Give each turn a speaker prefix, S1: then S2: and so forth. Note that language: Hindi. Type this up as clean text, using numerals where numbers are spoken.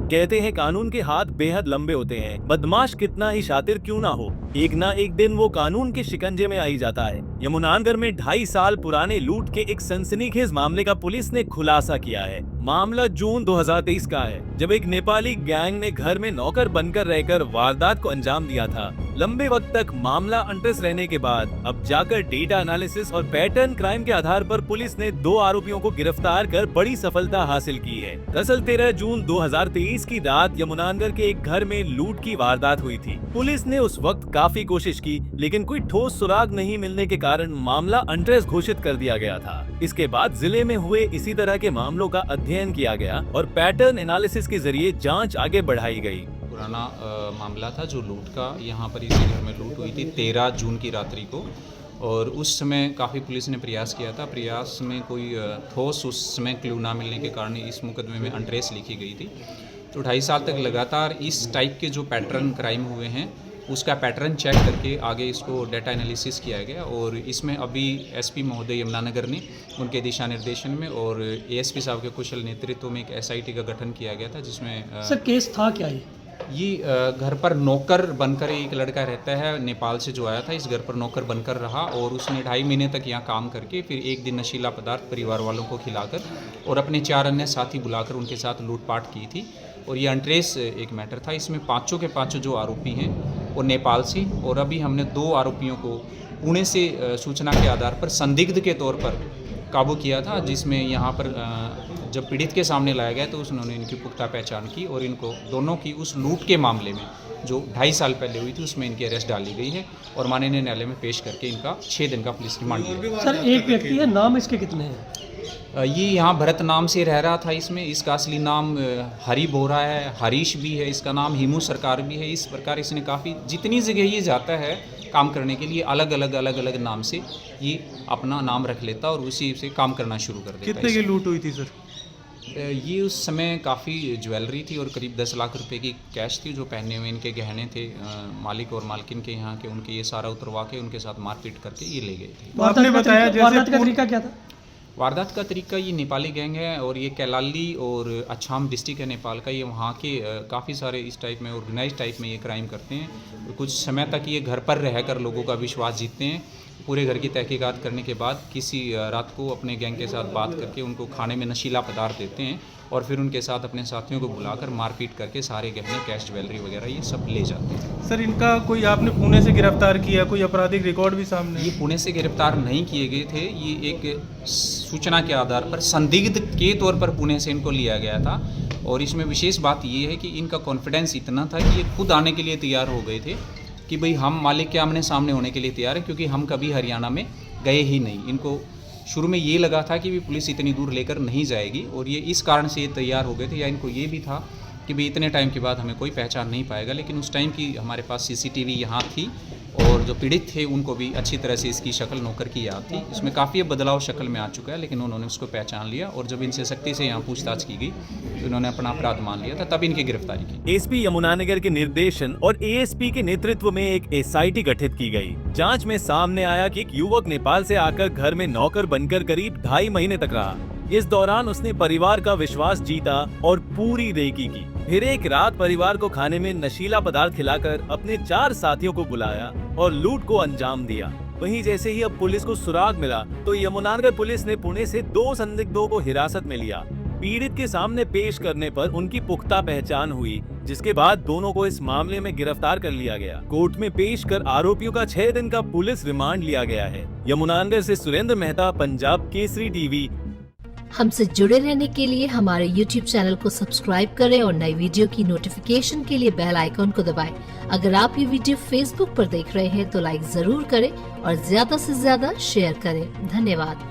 S1: कहते हैं कानून के हाथ बेहद लंबे होते हैं, बदमाश कितना ही शातिर क्यों ना हो, एक ना एक दिन वो कानून के शिकंजे में आई जाता है। यमुनानगर में 2.5 साल पुराने लूट के एक सनसनीखेज मामले का पुलिस ने खुलासा किया है। मामला जून 2023 का है, जब एक नेपाली गैंग ने घर में नौकर बनकर रहकर वारदात को अंजाम दिया था। लंबे वक्त तक मामला अनट्रेस रहने के बाद अब जाकर डेटा एनालिसिस और पैटर्न क्राइम के आधार पर पुलिस ने 2 आरोपियों को गिरफ्तार कर बड़ी सफलता हासिल की है। दरअसल 13 जून 2023 की रात यमुनानगर के एक घर में लूट की वारदात हुई थी। पुलिस ने उस वक्त काफी कोशिश की, लेकिन कोई ठोस सुराग नहीं मिलने के कारण मामला अनट्रेस घोषित कर दिया गया था। इसके बाद जिले में हुए इसी तरह के मामलों का अध्ययन किया गया और पैटर्न एनालिसिस के जरिए जांच आगे बढ़ाई गई।
S2: पुराना मामला था जो लूट का, यहाँ पर इसी घर में लूट हुई थी 13 जून की रात्रि को, और उस समय काफ़ी पुलिस ने प्रयास किया था। प्रयास में कोई ठोस उस समय क्लू ना मिलने के कारण इस मुकदमे में अनट्रेस लिखी गई थी। तो 2.5 साल तक लगातार इस टाइप के जो पैटर्न क्राइम हुए हैं उसका पैटर्न चेक करके आगे इसको डाटा एनालिसिस किया गया, और इसमें अभी एसपी महोदय यमुनानगर ने उनके दिशा निर्देशन में और एएसपी साहब के कुशल नेतृत्व में एक एसआईटी का गठन किया गया था, जिसमें
S3: सर केस था क्या
S2: ये घर पर नौकर बनकर एक लड़का रहता है, नेपाल से जो आया था, इस घर पर नौकर बनकर रहा और उसने 2.5 महीने तक यहाँ काम करके फिर एक दिन नशीला पदार्थ परिवार वालों को खिलाकर और अपने 4 अन्य साथी बुलाकर उनके साथ लूटपाट की थी। और ये अनट्रेस एक मैटर था। इसमें पाँचों के पाँचों जो आरोपी हैं वो नेपाल से, और अभी हमने 2 आरोपियों को पुणे से सूचना के आधार पर संदिग्ध के तौर पर काबू किया था, जिसमें यहाँ पर जब पीड़ित के सामने लाया गया तो उन्होंने इनकी पुख्ता पहचान की और इनको दोनों की उस लूट के मामले में जो 2.5 साल पहले हुई थी उसमें इनकी अरेस्ट डाली गई है और माननीय न्यायालय में पेश करके इनका 6 दिन का पुलिस रिमांड दिया।
S3: सर एक व्यक्ति है, नाम इसके कितने हैं?
S2: ये यहाँ भरत नाम से रह रहा था। इसमें इसका असली नाम हरी बोरा है, हरीश भी है, इसका नाम हिमू सरकार भी है। इस प्रकार इसने काफ़ी जितनी जगह ये जाता है काम करने के लिए अलग अलग नाम से ये अपना नाम रख लेता और उसी से काम करना शुरू कर देता।
S4: कितने की लूट हुई थी सर?
S2: ये उस समय काफ़ी ज्वेलरी थी और करीब 10 लाख रुपए की कैश थी जो पहने हुए इनके गहने थे। मालिक और मालकिन के यहाँ के उनके ये सारा उतरवा के उनके साथ मारपीट करके ये ले गए थे।
S4: तो आपने बताया
S3: वारदात का तरीका क्या था?
S2: वारदात का तरीका ये नेपाली गैंग है और ये कैलाली और अछाम डिस्ट्रिक्ट है नेपाल का। ये वहाँ के काफ़ी सारे इस टाइप में ऑर्गेनाइज टाइप में ये क्राइम करते हैं। कुछ समय तक ये घर पर रहकर लोगों का विश्वास जीतते हैं। पूरे घर की तहकीकात करने के बाद किसी रात को अपने गैंग के साथ बात करके उनको खाने में नशीला पदार्थ देते हैं और फिर उनके साथ अपने साथियों को बुलाकर मारपीट करके सारे गहने, कैश, ज्वेलरी वगैरह ये सब ले जाते हैं।
S4: सर इनका कोई आपने पुणे से गिरफ्तार किया, कोई आपराधिक रिकॉर्ड भी सामने?
S2: ये पुणे से गिरफ्तार नहीं किए गए थे। ये एक सूचना के आधार पर संदिग्ध के तौर पर पुणे से इनको लिया गया था और इसमें विशेष बात ये है कि इनका कॉन्फिडेंस इतना था कि ये खुद आने के लिए तैयार हो गए थे कि भाई हम मालिक के आमने सामने होने के लिए तैयार है, क्योंकि हम कभी हरियाणा में गए ही नहीं। इनको शुरू में ये लगा था कि भी पुलिस इतनी दूर लेकर नहीं जाएगी और ये इस कारण से ये तैयार हो गए थे, या इनको ये भी था कि भाई इतने टाइम के बाद हमें कोई पहचान नहीं पाएगा। लेकिन उस टाइम की हमारे पास सीसीटीवी यहाँ थी और जो पीड़ित थे उनको भी अच्छी तरह से इसकी शक्ल नौकर की याद थी। इसमें काफ़ी बदलाव शक्ल में आ चुका है, लेकिन उन्होंने उसको पहचान लिया और जब इनसे सख्ती से यहाँ पूछताछ की गई तो इन्होंने अपना अपराध मान लिया था, तब इनकी गिरफ्तारी की।
S1: एसपी यमुनानगर के निर्देशन और एएसपी के नेतृत्व में एक एसआईटी गठित की गई। जांच में सामने आया कि एक युवक नेपाल से आकर घर में नौकर बनकर करीब 2.5 महीने तक रहा। इस दौरान उसने परिवार का विश्वास जीता और पूरी रेकी की। फिर एक रात परिवार को खाने में नशीला पदार्थ खिलाकर अपने 4 साथियों को बुलाया और लूट को अंजाम दिया। वहीं जैसे ही अब पुलिस को सुराग मिला तो यमुनानगर पुलिस ने पुणे से 2 संदिग्धों को हिरासत में लिया। पीड़ित के सामने पेश करने पर उनकी पुख्ता पहचान हुई, जिसके बाद दोनों को इस मामले में गिरफ्तार कर लिया गया। कोर्ट में पेश कर आरोपियों का 6 दिन का पुलिस रिमांड लिया गया है। यमुनानगर से सुरेंद्र मेहता, पंजाब केसरी टीवी।
S5: हमसे जुड़े रहने के लिए हमारे YouTube चैनल को सब्सक्राइब करें और नई वीडियो की नोटिफिकेशन के लिए बेल आइकॉन को दबाएं। अगर आप ये वीडियो Facebook पर देख रहे हैं तो लाइक जरूर करें और ज्यादा से ज्यादा शेयर करें। धन्यवाद।